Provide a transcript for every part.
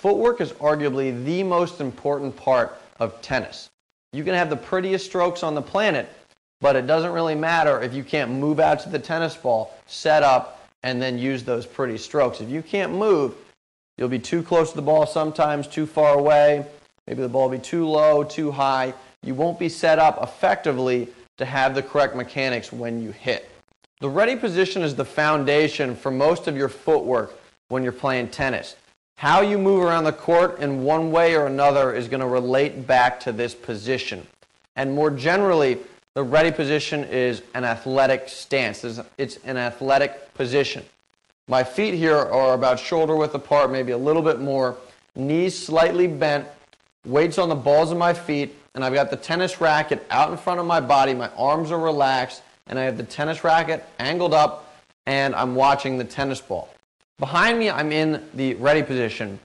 Footwork is arguably the most important part of tennis. You can have the prettiest strokes on the planet, but it doesn't really matter if you can't move out to the tennis ball, set up, and then use those pretty strokes. If you can't move, you'll be too close to the ball sometimes, too far away. Maybe the ball will be too low, too high. You won't be set up effectively to have the correct mechanics when you hit. The ready position is the foundation for most of your footwork when you're playing tennis. How you move around the court in one way or another is going to relate back to this position. And more generally, the ready position is an athletic stance. It's an athletic position. My feet here are about shoulder width apart, maybe a little bit more. Knees slightly bent, weights on the balls of my feet, and I've got the tennis racket out in front of my body. My arms are relaxed, and I have the tennis racket angled up, and I'm watching the tennis ball. Behind me, I'm in the ready position,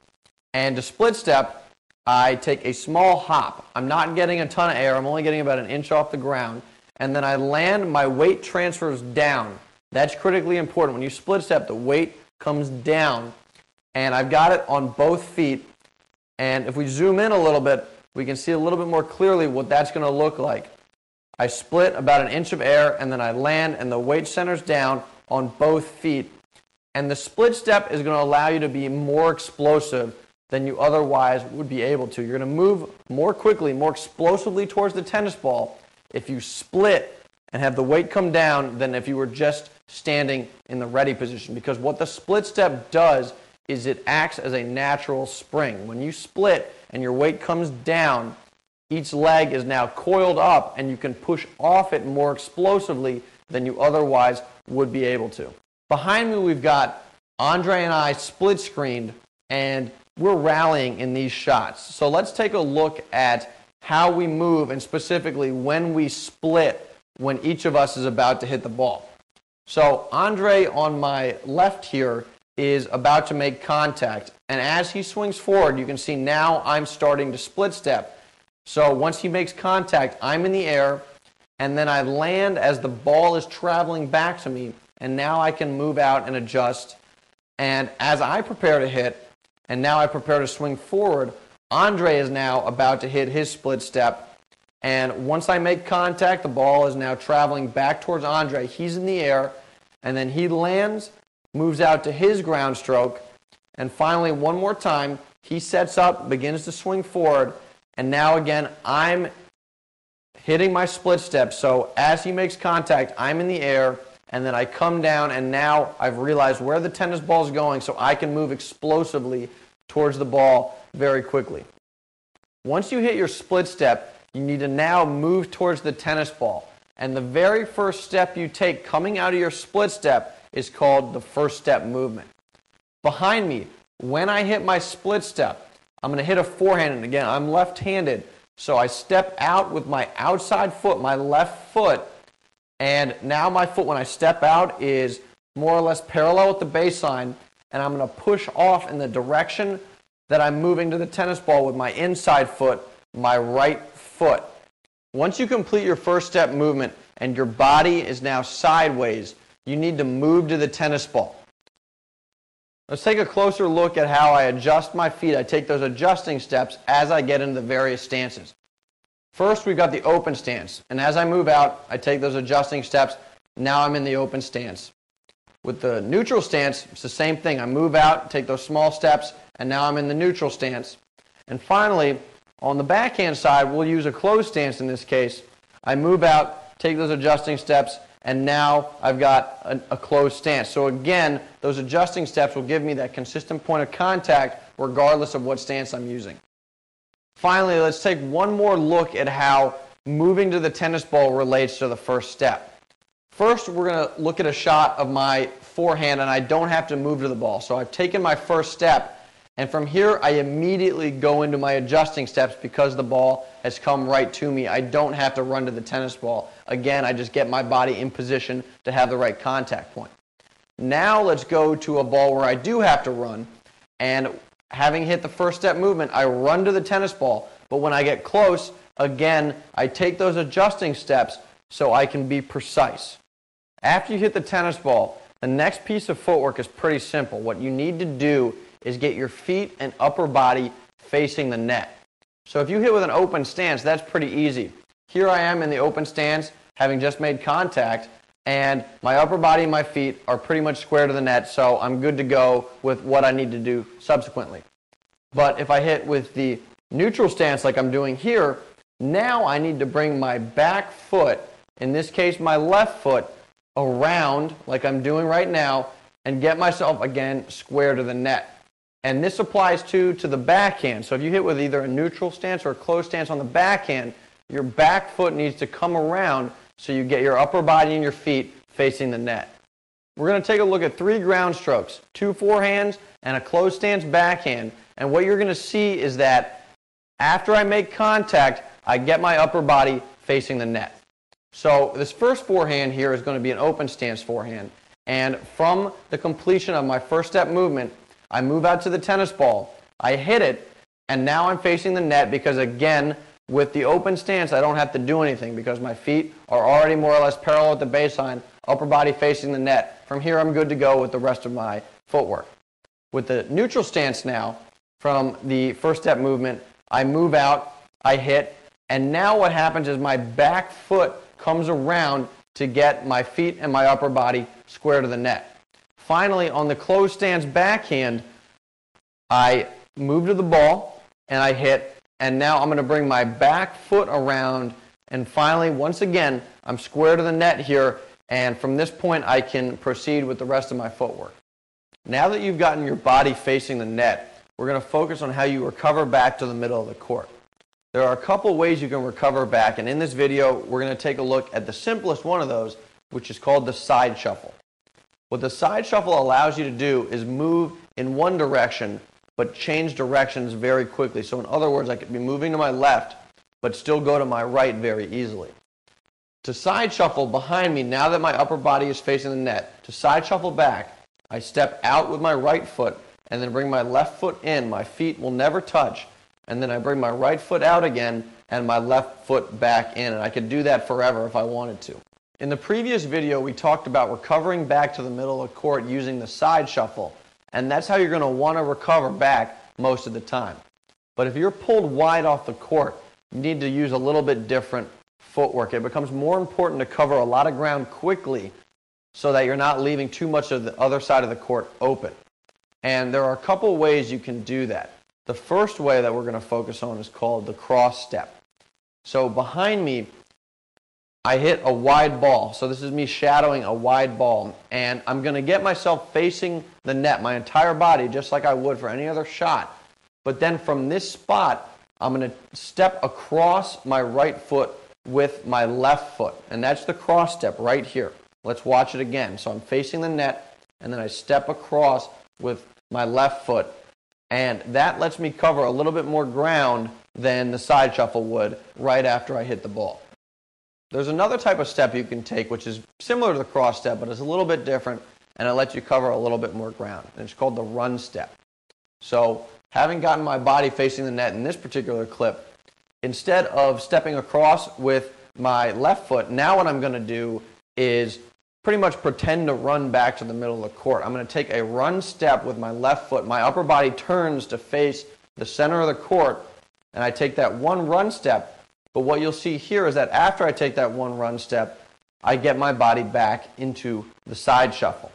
and to split step, I take a small hop. I'm not getting a ton of air. I'm only getting about an inch off the ground, and then I land. My weight transfers down. That's critically important. When you split step, the weight comes down, and I've got it on both feet. And if we zoom in a little bit, we can see a little bit more clearly what that's going to look like. I split about an inch of air, and then I land, and the weight centers down on both feet. And the split step is going to allow you to be more explosive than you otherwise would be able to. You're going to move more quickly, more explosively towards the tennis ball if you split and have the weight come down than if you were just standing in the ready position. Because what the split step does is it acts as a natural spring. When you split and your weight comes down, each leg is now coiled up and you can push off it more explosively than you otherwise would be able to. Behind me, we've got Andre and I split screened, and we're rallying in these shots. So let's take a look at how we move, and specifically when we split when each of us is about to hit the ball. So Andre on my left here is about to make contact, and as he swings forward, you can see now I'm starting to split step. So once he makes contact, I'm in the air, and then I land as the ball is traveling back to me, and now I can move out and adjust. And as I prepare to hit, and now I prepare to swing forward, Andre is now about to hit his split step. And once I make contact, the ball is now traveling back towards Andre. He's in the air, and then he lands, moves out to his ground stroke, and finally, one more time, he sets up, begins to swing forward, and now again, I'm hitting my split step. So as he makes contact, I'm in the air, and then I come down, and now I've realized where the tennis ball is going, so I can move explosively towards the ball very quickly. Once you hit your split step, you need to now move towards the tennis ball. And the very first step you take coming out of your split step is called the first step movement. Behind me, when I hit my split step, I'm going to hit a forehand, and again, I'm left-handed, so I step out with my outside foot, my left foot, and now my foot, when I step out, is more or less parallel with the baseline, and I'm going to push off in the direction that I'm moving to the tennis ball with my inside foot, my right foot. Once you complete your first step movement and your body is now sideways, you need to move to the tennis ball. Let's take a closer look at how I adjust my feet. I take those adjusting steps as I get into the various stances. First, we've got the open stance, and as I move out, I take those adjusting steps. Now I'm in the open stance. With the neutral stance, it's the same thing. I move out, take those small steps, and now I'm in the neutral stance. And finally, on the backhand side, we'll use a closed stance in this case. I move out, take those adjusting steps, and now I've got a closed stance. So again, those adjusting steps will give me that consistent point of contact regardless of what stance I'm using. Finally, let's take one more look at how moving to the tennis ball relates to the first step. First, we're going to look at a shot of my forehand, and I don't have to move to the ball. So I've taken my first step, and from here I immediately go into my adjusting steps because the ball has come right to me. I don't have to run to the tennis ball. Again, I just get my body in position to have the right contact point. Now let's go to a ball where I do have to run, and having hit the first step movement, I run to the tennis ball, but when I get close, again, I take those adjusting steps so I can be precise. After you hit the tennis ball, the next piece of footwork is pretty simple. What you need to do is get your feet and upper body facing the net. So if you hit with an open stance, that's pretty easy. Here I am in the open stance, having just made contact, and my upper body and my feet are pretty much square to the net, so I'm good to go with what I need to do subsequently. But if I hit with the neutral stance like I'm doing here, now I need to bring my back foot, in this case my left foot, around like I'm doing right now and get myself again square to the net. And this applies to the backhand. So if you hit with either a neutral stance or a closed stance on the backhand, your back foot needs to come around so you get your upper body and your feet facing the net. We're going to take a look at 3 ground strokes, 2 forehands and a closed stance backhand. And what you're going to see is that after I make contact, I get my upper body facing the net. So this first forehand here is going to be an open stance forehand. And from the completion of my first step movement, I move out to the tennis ball, I hit it, and now I'm facing the net because, again, with the open stance, I don't have to do anything because my feet are already more or less parallel at the baseline, upper body facing the net. From here, I'm good to go with the rest of my footwork. With the neutral stance now, from the first step movement, I move out, I hit, and now what happens is my back foot comes around to get my feet and my upper body square to the net. Finally, on the closed stance backhand, I move to the ball and I hit, and now I'm going to bring my back foot around, and finally, once again, I'm square to the net here, and from this point I can proceed with the rest of my footwork. Now that you've gotten your body facing the net, we're going to focus on how you recover back to the middle of the court. There are a couple ways you can recover back, and in this video we're going to take a look at the simplest one of those, which is called the side shuffle. What the side shuffle allows you to do is move in one direction but change directions very quickly. So in other words, I could be moving to my left but still go to my right very easily. To side shuffle behind me, now that my upper body is facing the net, to side shuffle back, I step out with my right foot and then bring my left foot in. My feet will never touch. And then I bring my right foot out again and my left foot back in. And I could do that forever if I wanted to. In the previous video, we talked about recovering back to the middle of the court using the side shuffle. And that's how you're going to want to recover back most of the time. But if you're pulled wide off the court, you need to use a little bit different footwork. It becomes more important to cover a lot of ground quickly so that you're not leaving too much of the other side of the court open. And there are a couple ways you can do that. The first way that we're going to focus on is called the cross step. So behind me, I hit a wide ball. So this is me shadowing a wide ball. And I'm going to get myself facing the net, my entire body, just like I would for any other shot. But then from this spot, I'm going to step across my right foot with my left foot. And that's the cross step right here. Let's watch it again. So I'm facing the net, and then I step across with my left foot. And that lets me cover a little bit more ground than the side shuffle would right after I hit the ball. There's another type of step you can take which is similar to the cross step, but it's a little bit different, and it lets you cover a little bit more ground. And it's called the run step. So having gotten my body facing the net in this particular clip, instead of stepping across with my left foot, now what I'm going to do is pretty much pretend to run back to the middle of the court. I'm going to take a run step with my left foot. My upper body turns to face the center of the court, and I take that one run step. But what you'll see here is that after I take that one run step, I get my body back into the side shuffle.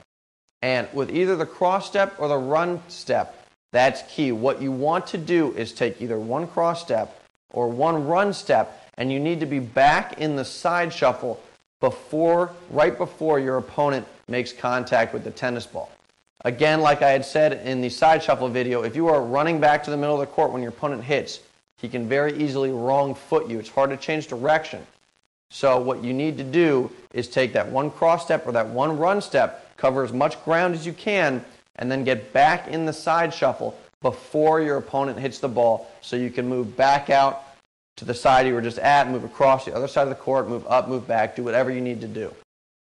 And with either the cross step or the run step, that's key. What you want to do is take either one cross step or one run step, and you need to be back in the side shuffle right before your opponent makes contact with the tennis ball. Again, like I had said in the side shuffle video, if you are running back to the middle of the court when your opponent hits, he can very easily wrong foot you. It's hard to change direction. So what you need to do is take that one cross step or that one run step, cover as much ground as you can, and then get back in the side shuffle before your opponent hits the ball so you can move back out to the side you were just at, move across the other side of the court, move up, move back, do whatever you need to do.